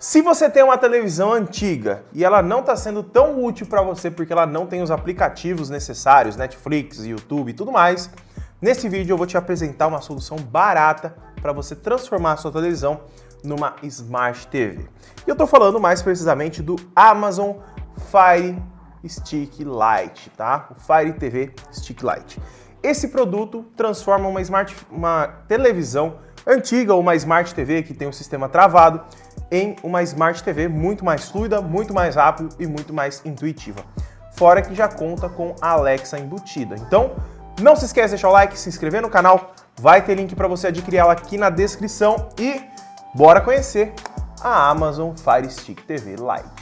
Se você tem uma televisão antiga e ela não está sendo tão útil para você porque ela não tem os aplicativos necessários, Netflix, YouTube e tudo mais, nesse vídeo eu vou te apresentar uma solução barata para você transformar a sua televisão numa Smart TV. E eu estou falando mais precisamente do Amazon Fire Stick Lite, tá? O Fire TV Stick Lite. Esse produto transforma uma televisão antiga ou uma Smart TV que tem um sistema travado em uma Smart TV muito mais fluida, muito mais rápida e muito mais intuitiva. Fora que já conta com a Alexa embutida. Então, não se esqueça de deixar o like, se inscrever no canal, vai ter link para você adquirir ela aqui na descrição e bora conhecer a Amazon Fire Stick TV Lite.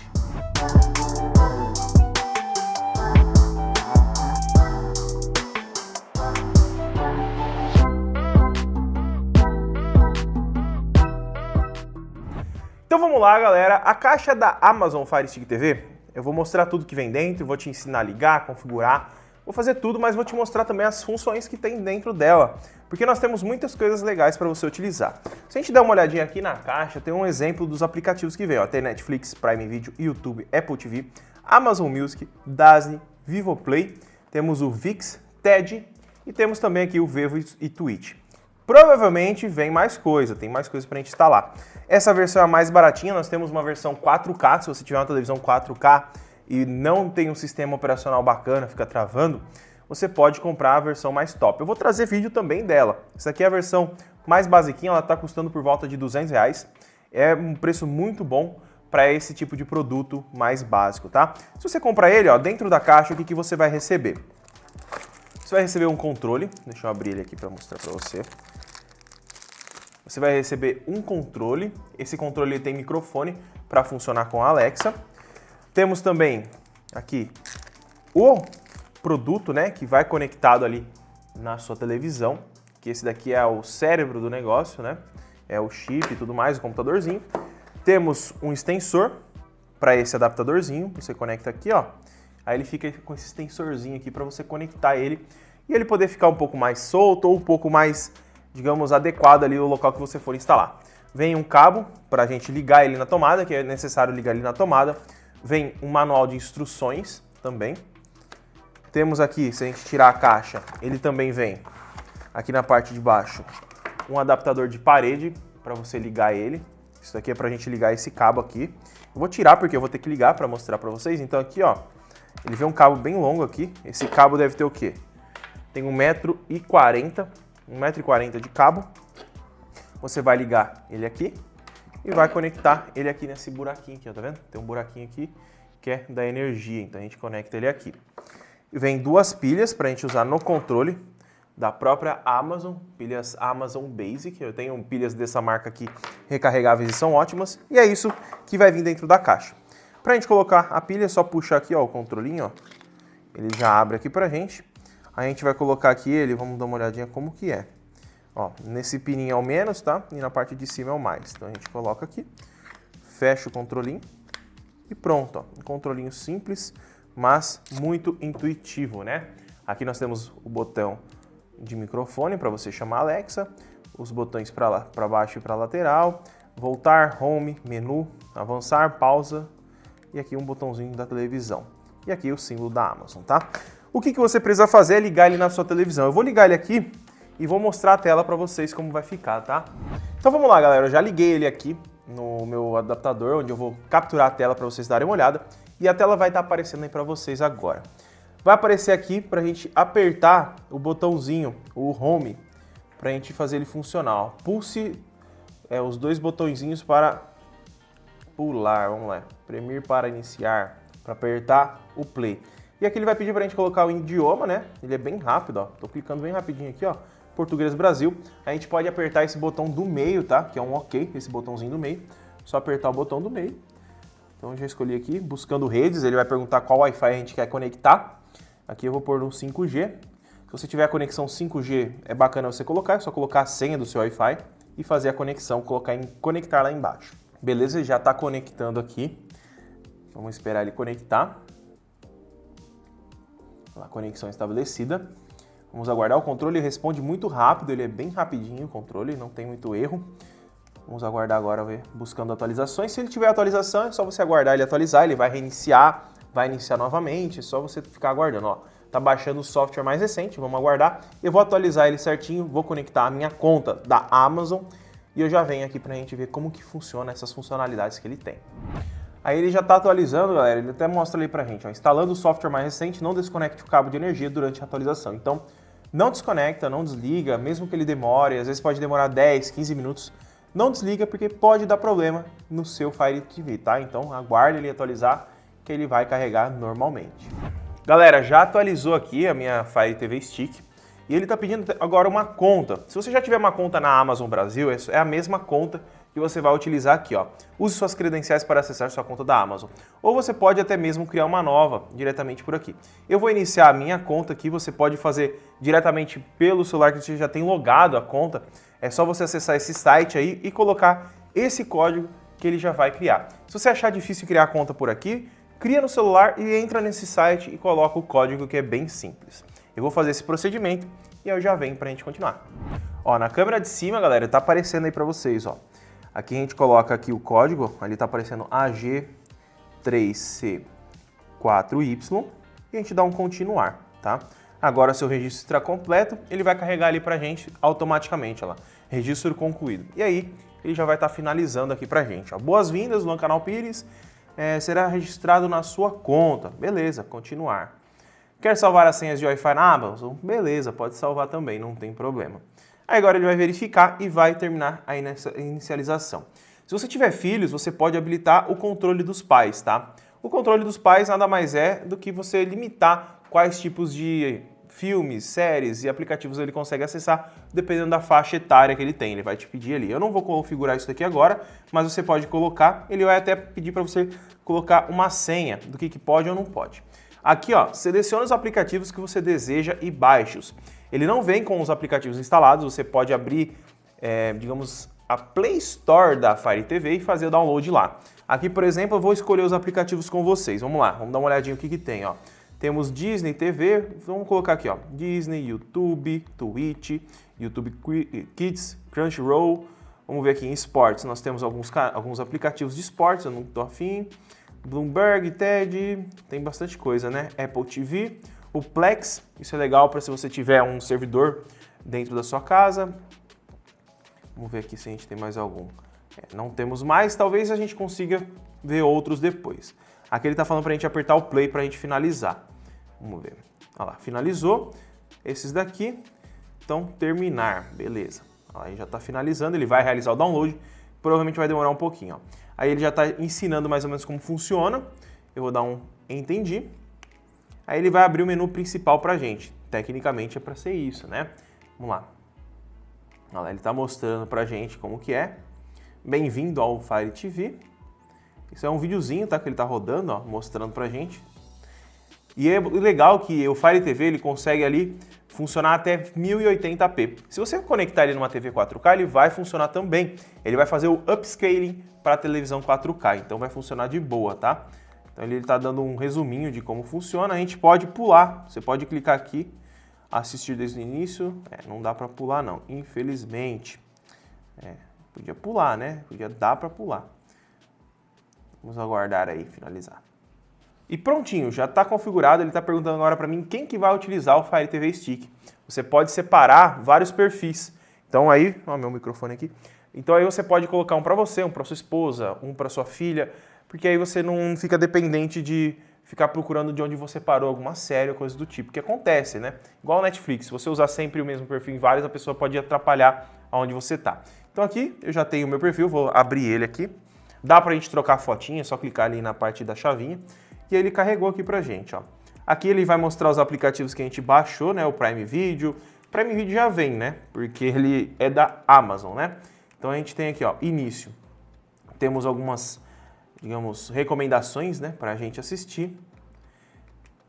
Então vamos lá, galera. A caixa da Amazon Fire Stick TV, eu vou mostrar tudo que vem dentro, vou te ensinar a ligar, configurar, vou fazer tudo, mas vou te mostrar também as funções que tem dentro dela, porque nós temos muitas coisas legais para você utilizar. Se a gente der uma olhadinha aqui na caixa, tem um exemplo dos aplicativos que vem, ó. Tem Netflix, Prime Video, YouTube, Apple TV, Amazon Music, Disney, Vivoplay, temos o VIX, TED e temos também aqui o Vevo e Twitch. Provavelmente vem mais coisa, tem mais coisa pra gente instalar. Essa versão é a mais baratinha, nós temos uma versão 4K, se você tiver uma televisão 4K e não tem um sistema operacional bacana, fica travando, você pode comprar a versão mais top. Eu vou trazer vídeo também dela. Essa aqui é a versão mais basiquinha, ela tá custando por volta de R$200. É um preço muito bom para esse tipo de produto mais básico, tá? Se você comprar ele, ó, dentro da caixa, o que você vai receber? Você vai receber um controle, deixa eu abrir ele aqui para mostrar para você. Você vai receber um controle, esse controle tem microfone para funcionar com a Alexa. Temos também aqui o produto, né, que vai conectado ali na sua televisão, que esse daqui é o cérebro do negócio, né, é o chip e tudo mais, o computadorzinho. Temos um extensor para esse adaptadorzinho, você conecta aqui, ó, aí ele fica com esse extensorzinho aqui para você conectar ele e ele poder ficar um pouco mais solto ou um pouco mais, digamos, adequado ali ao local que você for instalar. Vem um cabo para a gente ligar ele na tomada, que é necessário ligar ele na tomada. Vem um manual de instruções também. Temos aqui, se a gente tirar a caixa, ele também vem aqui na parte de baixo um adaptador de parede para você ligar ele. Isso aqui é para a gente ligar esse cabo aqui. Eu vou tirar porque eu vou ter que ligar para mostrar para vocês. Então aqui, ó, ele vem um cabo bem longo aqui. Esse cabo deve ter o quê? Tem 1,40 m. 1,40 m de cabo, você vai ligar ele aqui e vai conectar ele aqui nesse buraquinho aqui, ó, tá vendo? Tem um buraquinho aqui que é da energia, então a gente conecta ele aqui. E vem duas pilhas para a gente usar no controle da própria Amazon, pilhas Amazon Basic, eu tenho pilhas dessa marca aqui recarregáveis e são ótimas, e é isso que vai vir dentro da caixa. Para a gente colocar a pilha, é só puxar aqui, ó, o controlinho, ó, ele já abre aqui pra gente. A gente vai colocar aqui ele, vamos dar uma olhadinha como que é. Ó, nesse pininho é o menos, tá? E na parte de cima é o mais. Então a gente coloca aqui, fecha o controlinho e pronto, ó. Um controlinho simples, mas muito intuitivo, né? Aqui nós temos o botão de microfone para você chamar a Alexa, os botões para baixo e para lateral, voltar, home, menu, avançar, pausa e aqui um botãozinho da televisão. E aqui o símbolo da Amazon, tá? O que você precisa fazer é ligar ele na sua televisão. Eu vou ligar ele aqui e vou mostrar a tela para vocês como vai ficar, tá? Então vamos lá, galera. Eu já liguei ele aqui no meu adaptador, onde eu vou capturar a tela para vocês darem uma olhada. E a tela vai estar aparecendo aí para vocês agora. Vai aparecer aqui para a gente apertar o botãozinho, o Home, para a gente fazer ele funcionar. Ó. Pulse os dois botõezinhos para pular. Vamos lá. Premir para iniciar, para apertar o Play. E aqui ele vai pedir pra gente colocar o idioma, né? Ele é bem rápido, ó. Tô clicando bem rapidinho aqui, ó. Português Brasil. A gente pode apertar esse botão do meio, tá? Que é um OK, esse botãozinho do meio. Só apertar o botão do meio. Então eu já escolhi aqui, buscando redes. Ele vai perguntar qual Wi-Fi a gente quer conectar. Aqui eu vou pôr no 5G. Se você tiver a conexão 5G, é bacana você colocar. É só colocar a senha do seu Wi-Fi e fazer a conexão, colocar em conectar lá embaixo. Beleza? Já tá conectando aqui. Vamos esperar ele conectar. A conexão estabelecida. Vamos aguardar. O controle responde muito rápido, ele é bem rapidinho o controle, não tem muito erro. Vamos aguardar agora, ver, buscando atualizações. Se ele tiver atualização, é só você aguardar ele atualizar, ele vai reiniciar, vai iniciar novamente, é só você ficar aguardando, ó. Tá baixando o software mais recente, vamos aguardar. Eu vou atualizar ele certinho, vou conectar a minha conta da Amazon e eu já venho aqui pra gente ver como que funciona essas funcionalidades que ele tem. Aí ele já tá atualizando, galera, ele até mostra ali pra gente, ó, instalando o software mais recente, não desconecte o cabo de energia durante a atualização. Então, não desconecta, não desliga, mesmo que ele demore, às vezes pode demorar 10, 15 minutos, não desliga porque pode dar problema no seu Fire TV, tá? Então, aguarde ele atualizar que ele vai carregar normalmente. Galera, já atualizou aqui a minha Fire TV Stick e ele está pedindo agora uma conta. Se você já tiver uma conta na Amazon Brasil, é a mesma conta que você vai utilizar aqui, ó. Use suas credenciais para acessar sua conta da Amazon. Ou você pode até mesmo criar uma nova diretamente por aqui. Eu vou iniciar a minha conta aqui, você pode fazer diretamente pelo celular que você já tem logado a conta. É só você acessar esse site aí e colocar esse código que ele já vai criar. Se você achar difícil criar a conta por aqui, cria no celular e entra nesse site e coloca o código, que é bem simples. Eu vou fazer esse procedimento e eu já venho pra gente continuar. Ó, na câmera de cima, galera, tá aparecendo aí pra vocês, ó. Aqui a gente coloca aqui o código, ali tá aparecendo AG3C4Y e a gente dá um continuar, tá? Agora seu registro está completo, ele vai carregar ali pra gente automaticamente, ó lá. Registro concluído. E aí, ele já vai estar finalizando aqui pra gente, ó. Boas-vindas, Luan Canal Pires. Será registrado na sua conta. Beleza, continuar. Quer salvar as senhas de Wi-Fi na Amazon? Beleza, pode salvar também, não tem problema. Aí agora ele vai verificar e vai terminar aí nessa inicialização. Se você tiver filhos, você pode habilitar o controle dos pais, tá? O controle dos pais nada mais é do que você limitar quais tipos de filmes, séries e aplicativos ele consegue acessar, dependendo da faixa etária que ele tem. Ele vai te pedir ali. Eu não vou configurar isso daqui agora, mas você pode colocar. Ele vai até pedir para você colocar uma senha do que pode ou não pode. Aqui, ó, selecione os aplicativos que você deseja e baixe-os. Ele não vem com os aplicativos instalados, você pode abrir, digamos, a Play Store da Fire TV e fazer o download lá. Aqui, por exemplo, eu vou escolher os aplicativos com vocês. Vamos lá, vamos dar uma olhadinha no que tem, ó. Temos Disney TV, vamos colocar aqui, ó, Disney, YouTube, Twitch, YouTube Kids, Crunchyroll. Vamos ver aqui em esportes, nós temos alguns aplicativos de esportes, eu não tô afim. Bloomberg, TED, tem bastante coisa, né? Apple TV, o Plex, isso é legal para se você tiver um servidor dentro da sua casa. Vamos ver aqui se a gente tem mais algum. Não temos mais, talvez a gente consiga ver outros depois. Aqui ele está falando para a gente apertar o play para a gente finalizar. Vamos ver. Olha lá, finalizou. Esses daqui. Então, terminar. Beleza. Aí já está finalizando, ele vai realizar o download. Provavelmente vai demorar um pouquinho. Ó. Aí ele já está ensinando mais ou menos como funciona. Eu vou dar um entendi. Aí ele vai abrir o menu principal para a gente. Tecnicamente é para ser isso, né? Vamos lá. Olha lá, ele está mostrando para a gente como que é. Bem-vindo ao Fire TV. Isso é um videozinho, tá, que ele está rodando, ó, mostrando para a gente. E é legal que o Fire TV ele consegue ali funcionar até 1080p. Se você conectar ele numa TV 4K, ele vai funcionar também. Ele vai fazer o upscaling para a televisão 4K, então vai funcionar de boa, tá? Então ele está dando um resuminho de como funciona. A gente pode pular, você pode clicar aqui, assistir desde o início. Não dá para pular não, infelizmente. Podia pular, né? Podia dar para pular. Vamos aguardar aí, finalizar. E prontinho, já está configurado, ele está perguntando agora para mim quem que vai utilizar o Fire TV Stick. Você pode separar vários perfis. Então aí, ó, meu microfone aqui. Então aí você pode colocar um para você, um para sua esposa, um para sua filha, porque aí você não fica dependente de ficar procurando de onde você parou alguma série ou coisa do tipo, que acontece, né? Igual o Netflix, se você usar sempre o mesmo perfil em vários, a pessoa pode atrapalhar aonde você está. Então aqui eu já tenho o meu perfil, vou abrir ele aqui. Dá pra gente trocar a fotinha, é só clicar ali na parte da chavinha. E ele carregou aqui pra gente, ó. Aqui ele vai mostrar os aplicativos que a gente baixou, né? O Prime Video. O Prime Video já vem, né? Porque ele é da Amazon, né? Então a gente tem aqui, ó, início. Temos algumas, digamos, recomendações, né? Pra gente assistir.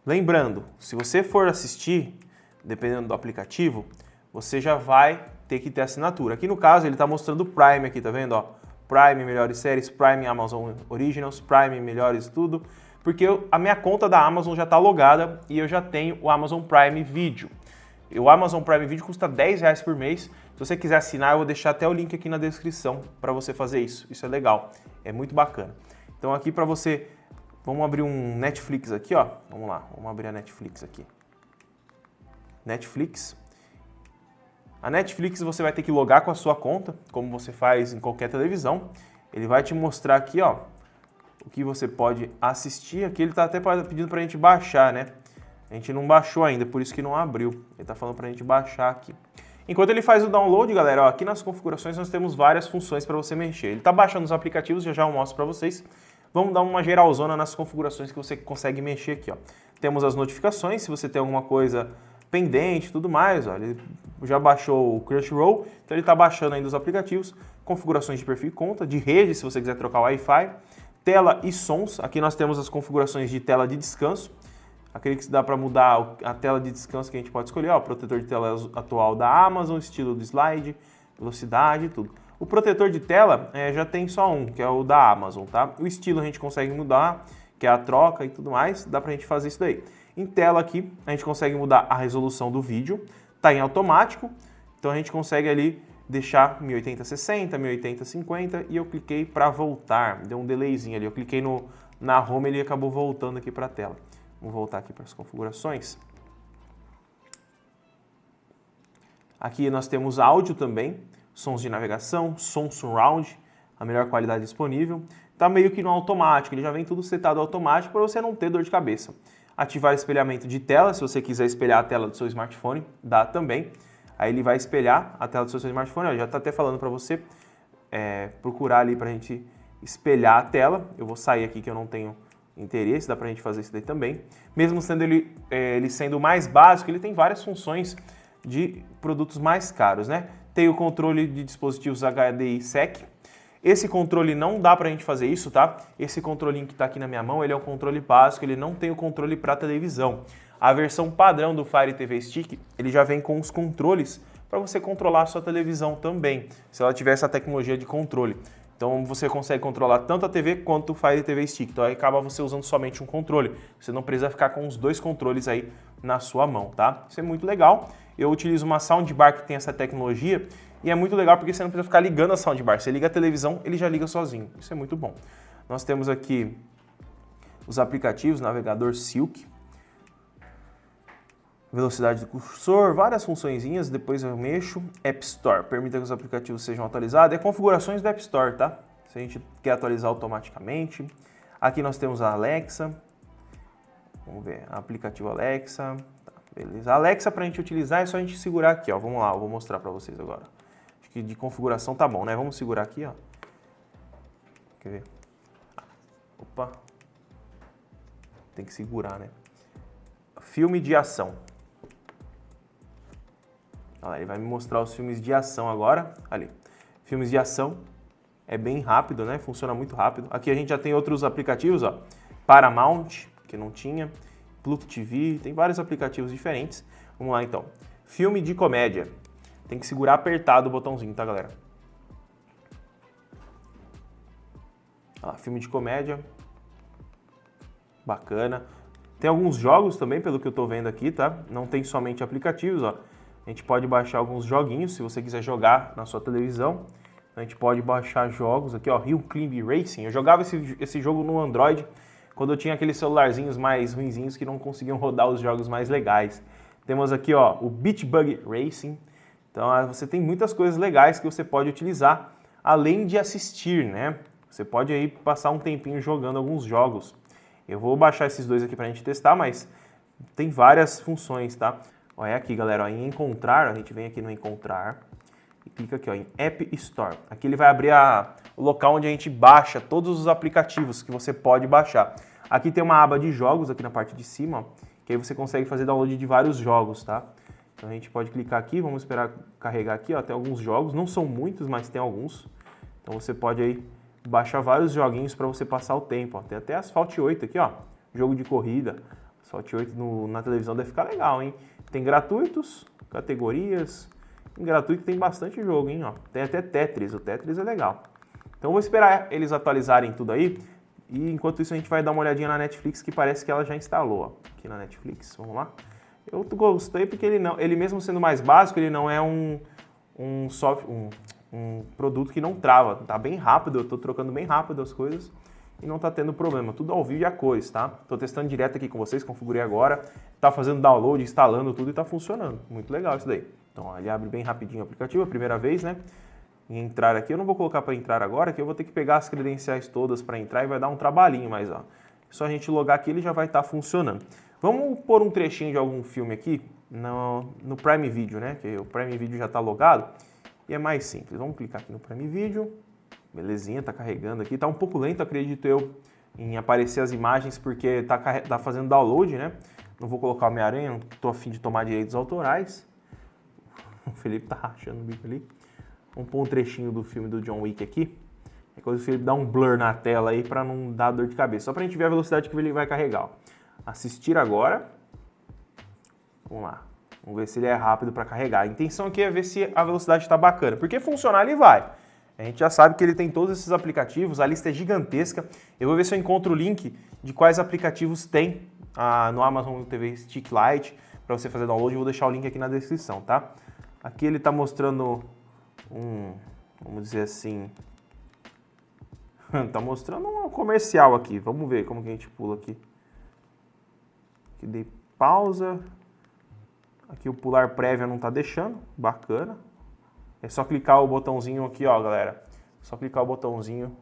Lembrando, se você for assistir, dependendo do aplicativo, você já vai ter que ter assinatura. Aqui no caso ele tá mostrando o Prime aqui, tá vendo, ó? Prime Melhores Séries, Prime Amazon Originals, Prime Melhores Tudo, porque a minha conta da Amazon já está logada e eu já tenho o Amazon Prime Video. O Amazon Prime Video custa R$10 por mês. Se você quiser assinar, eu vou deixar até o link aqui na descrição para você fazer isso. Isso é legal, é muito bacana. Então aqui para você, vamos abrir um Netflix aqui, ó. Vamos lá, vamos abrir a Netflix aqui. Netflix. A Netflix você vai ter que logar com a sua conta, como você faz em qualquer televisão. Ele vai te mostrar aqui, ó, o que você pode assistir. Aqui ele tá até pedindo pra gente baixar, né? A gente não baixou ainda, por isso que não abriu. Ele tá falando pra gente baixar aqui. Enquanto ele faz o download, galera, ó, aqui nas configurações nós temos várias funções para você mexer. Ele tá baixando os aplicativos, já eu mostro para vocês. Vamos dar uma geralzona nas configurações que você consegue mexer aqui, ó. Temos as notificações, se você tem alguma coisa pendente e tudo mais, ó. Ele já baixou o Crunchyroll, então ele tá baixando ainda os aplicativos. Configurações de perfil e conta, de rede, se você quiser trocar o Wi-Fi. Tela e sons, aqui nós temos as configurações de tela de descanso. Aquele que dá para mudar a tela de descanso que a gente pode escolher, ó, protetor de tela atual da Amazon, estilo do slide, velocidade e tudo. O protetor de tela já tem só um, que é o da Amazon, tá? O estilo a gente consegue mudar, que é a troca e tudo mais, dá pra gente fazer isso daí. Em tela aqui, a gente consegue mudar a resolução do vídeo, tá em automático, então a gente consegue ali deixar 1080-60, 1080-50 e eu cliquei para voltar, deu um delayzinho ali, eu cliquei na home e ele acabou voltando aqui para a tela. Vamos voltar aqui para as configurações. Aqui nós temos áudio também, sons de navegação, som surround, a melhor qualidade disponível. Está meio que no automático, ele já vem tudo setado automático para você não ter dor de cabeça. Ativar espelhamento de tela, se você quiser espelhar a tela do seu smartphone, dá também. Aí ele vai espelhar a tela do seu smartphone, ó, já está até falando para você procurar ali para a gente espelhar a tela. Eu vou sair aqui que eu não tenho interesse, dá pra gente fazer isso daí também. Mesmo sendo ele sendo mais básico, ele tem várias funções de produtos mais caros, né? Tem o controle de dispositivos HDI SEC. Esse controle não dá pra gente fazer isso, tá? Esse controlinho que tá aqui na minha mão, ele é um controle básico, ele não tem o controle para televisão. A versão padrão do Fire TV Stick, ele já vem com os controles para você controlar a sua televisão também, se ela tiver essa tecnologia de controle. Então você consegue controlar tanto a TV quanto o Fire TV Stick. Então aí acaba você usando somente um controle. Você não precisa ficar com os dois controles aí na sua mão, tá? Isso é muito legal. Eu utilizo uma soundbar que tem essa tecnologia e é muito legal porque você não precisa ficar ligando a soundbar. Você liga a televisão, ele já liga sozinho. Isso é muito bom. Nós temos aqui os aplicativos, navegador Silk, velocidade do cursor, várias funçõezinhas, depois eu mexo. App Store, permite que os aplicativos sejam atualizados. É configurações do App Store, tá? Se a gente quer atualizar automaticamente. Aqui nós temos a Alexa. Vamos ver, aplicativo Alexa. Tá, beleza. A Alexa, pra gente utilizar, é só a gente segurar aqui, ó. Vamos lá, eu vou mostrar pra vocês agora. Acho que de configuração tá bom, né? Vamos segurar aqui, ó. Quer ver? Opa. Tem que segurar, né? Filme de ação. Olha lá, ele vai me mostrar os filmes de ação agora. Ali. Filmes de ação. É bem rápido, né? Funciona muito rápido. Aqui a gente já tem outros aplicativos, ó. Paramount, que não tinha. Pluto TV, tem vários aplicativos diferentes. Vamos lá, então. Filme de comédia. Tem que segurar apertado o botãozinho, tá, galera? Olha lá, filme de comédia. Bacana. Tem alguns jogos também, pelo que eu tô vendo aqui, tá? Não tem somente aplicativos, ó. A gente pode baixar alguns joguinhos, se você quiser jogar na sua televisão. A gente pode baixar jogos aqui, ó, Rio Climb Racing. Eu jogava esse jogo no Android, quando eu tinha aqueles celularzinhos mais ruinzinhos que não conseguiam rodar os jogos mais legais. Temos aqui, ó, o Beach Bug Racing. Então, você tem muitas coisas legais que você pode utilizar, além de assistir, né? Você pode aí passar um tempinho jogando alguns jogos. Eu vou baixar esses dois aqui pra gente testar, mas tem várias funções, tá? Olha aqui, galera, ó, em encontrar, a gente vem aqui no encontrar e clica aqui, ó, em App Store. Aqui ele vai abrir o local onde a gente baixa todos os aplicativos que você pode baixar. Aqui tem uma aba de jogos aqui na parte de cima, ó, que aí você consegue fazer download de vários jogos, tá? Então a gente pode clicar aqui, vamos esperar carregar aqui, ó, tem alguns jogos, não são muitos, mas tem alguns. Então você pode aí baixar vários joguinhos para você passar o tempo, ó. Tem até Asphalt 8 aqui, ó, jogo de corrida. Asphalt 8 na televisão deve ficar legal, hein? Tem gratuitos, categorias. Em gratuito tem bastante jogo, hein? Ó. Tem até Tetris, o Tetris é legal. Então eu vou esperar eles atualizarem tudo aí. E enquanto isso a gente vai dar uma olhadinha na Netflix, que parece que ela já instalou, ó. Aqui na Netflix, vamos lá. Eu gostei porque ele mesmo sendo mais básico, ele não é um produto que não trava. Tá bem rápido, eu tô trocando bem rápido as coisas e não tá tendo problema. Tudo ao vivo e a cores, tá? Tô testando direto aqui com vocês, configurei agora. Tá fazendo download, instalando tudo e tá funcionando. Muito legal isso daí. Então, ó, ele abre bem rapidinho o aplicativo, a primeira vez, né? Em entrar aqui, eu não vou colocar para entrar agora, que eu vou ter que pegar as credenciais todas para entrar e vai dar um trabalhinho, mas ó, só a gente logar aqui ele já vai estar funcionando. Vamos pôr um trechinho de algum filme aqui no Prime Video, né? Que o Prime Video já está logado e é mais simples. Vamos clicar aqui no Prime Video, belezinha, tá carregando aqui. Tá um pouco lento, acredito eu, em aparecer as imagens porque tá fazendo download, né? Não vou colocar o Homem-Aranha, não tô a fim de tomar direitos autorais. O Felipe tá rachando o bico ali. Vamos pôr um trechinho do filme do John Wick aqui. É quando o Felipe dá um blur na tela aí para não dar dor de cabeça. Só pra gente ver a velocidade que ele vai carregar. Ó. Assistir agora. Vamos lá. Vamos ver se ele é rápido para carregar. A intenção aqui é ver se a velocidade está bacana. Porque funcionar ele vai. A gente já sabe que ele tem todos esses aplicativos. A lista é gigantesca. Eu vou ver se eu encontro o link de quais aplicativos tem no Amazon TV Stick Lite para você fazer download. Eu vou deixar o link aqui na descrição, tá? Aqui ele está mostrando vamos dizer assim, tá mostrando um comercial aqui. Vamos ver como que a gente pula aqui. Aqui dei pausa. Aqui o pular prévia não tá deixando, bacana. É só clicar o botãozinho aqui, ó, galera. É só clicar o botãozinho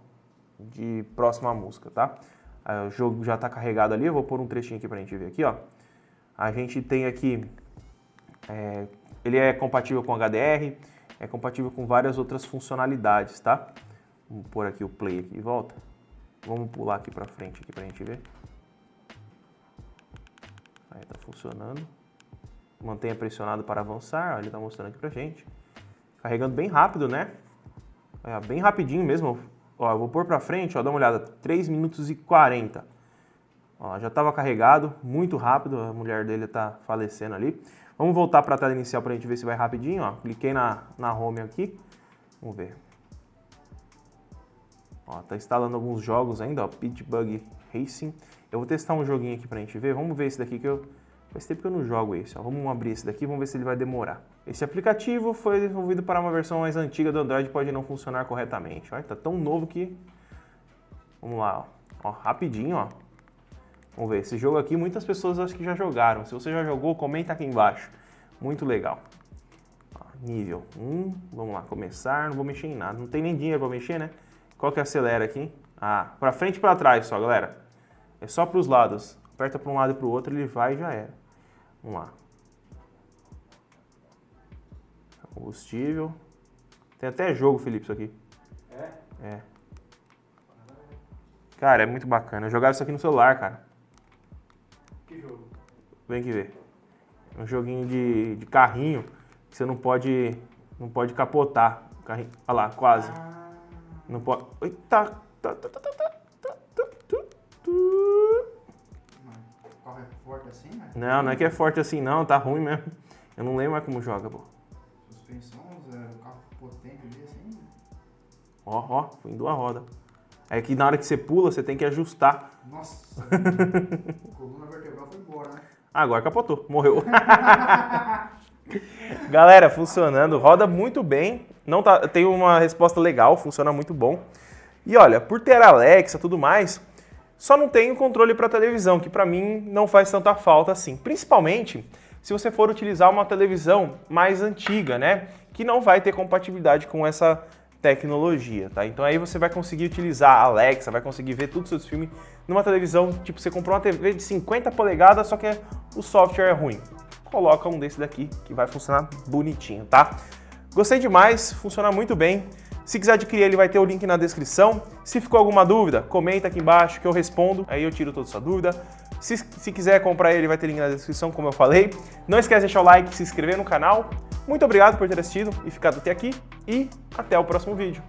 de próxima música, tá? Aí, o jogo já tá carregado ali, eu vou pôr um trechinho aqui pra gente ver aqui, ó. A gente tem aqui, ele é compatível com HDR, é compatível com várias outras funcionalidades, tá? Vamos pôr aqui o play aqui e volta. Vamos pular aqui pra frente aqui pra gente ver. Aí tá funcionando. Mantenha pressionado para avançar, ó, ele tá mostrando aqui pra gente. Carregando bem rápido, né? Bem rapidinho mesmo. Ó, eu vou pôr pra frente, ó, dá uma olhada. 3 minutos e 40. Ó, já tava carregado, muito rápido. A mulher dele tá falecendo ali. Vamos voltar para a tela inicial para a gente ver se vai rapidinho. Ó. Cliquei na home aqui. Vamos ver. Ó, tá instalando alguns jogos ainda. Ó, Pitch Bug Racing. Eu vou testar um joguinho aqui para a gente ver. Vamos ver esse daqui que faz tempo que eu não jogo esse. Ó. Vamos abrir esse daqui, vamos ver se ele vai demorar. Esse aplicativo foi desenvolvido para uma versão mais antiga do Android e pode não funcionar corretamente. Ó, tá tão novo que... Vamos lá. Ó, rapidinho, ó. Vamos ver, esse jogo aqui muitas pessoas acho que já jogaram. Se você já jogou, comenta aqui embaixo. Muito legal. Ó, nível 1, vamos lá, começar. Não vou mexer em nada, não tem nem dinheiro para mexer, né? Qual que acelera aqui? Para frente e para trás só, galera. É só para os lados. Aperta para um lado e para o outro, ele vai e já era. Vamos lá. Combustível. Tem até jogo, Felipe, isso aqui. É. Cara, é muito bacana. Eu jogava isso aqui no celular, cara. Que jogo? Vem aqui ver. É um joguinho de carrinho que você não pode capotar. Carrinho. Olha lá, quase. Não pode... Eita! O carro é forte assim, né? Não é que é forte assim não, tá ruim mesmo. Eu não lembro mais como joga, pô. Suspensão, o carro potente ali assim. Ó, foi em 2 rodas. É que na hora que você pula, você tem que ajustar. Nossa, a coluna vertebral foi embora, né? Agora capotou, morreu. Galera, funcionando, roda muito bem. Não tá, tem uma resposta legal, funciona muito bom. E olha, por ter Alexa e tudo mais, só não tem o controle para televisão, que para mim não faz tanta falta assim. Principalmente se você for utilizar uma televisão mais antiga, né? Que não vai ter compatibilidade com essa tecnologia, tá? Então aí você vai conseguir utilizar a Alexa, vai conseguir ver todos os seus filmes numa televisão, tipo, você comprou uma TV de 50 polegadas, só que o software é ruim. Coloca um desse daqui que vai funcionar bonitinho, tá? Gostei demais, funciona muito bem. Se quiser adquirir, ele vai ter o link na descrição. Se ficou alguma dúvida, comenta aqui embaixo que eu respondo, aí eu tiro toda a sua dúvida. Se quiser comprar ele, vai ter link na descrição, como eu falei. Não esquece de deixar o like, se inscrever no canal. Muito obrigado por ter assistido e ficado até aqui e até o próximo vídeo.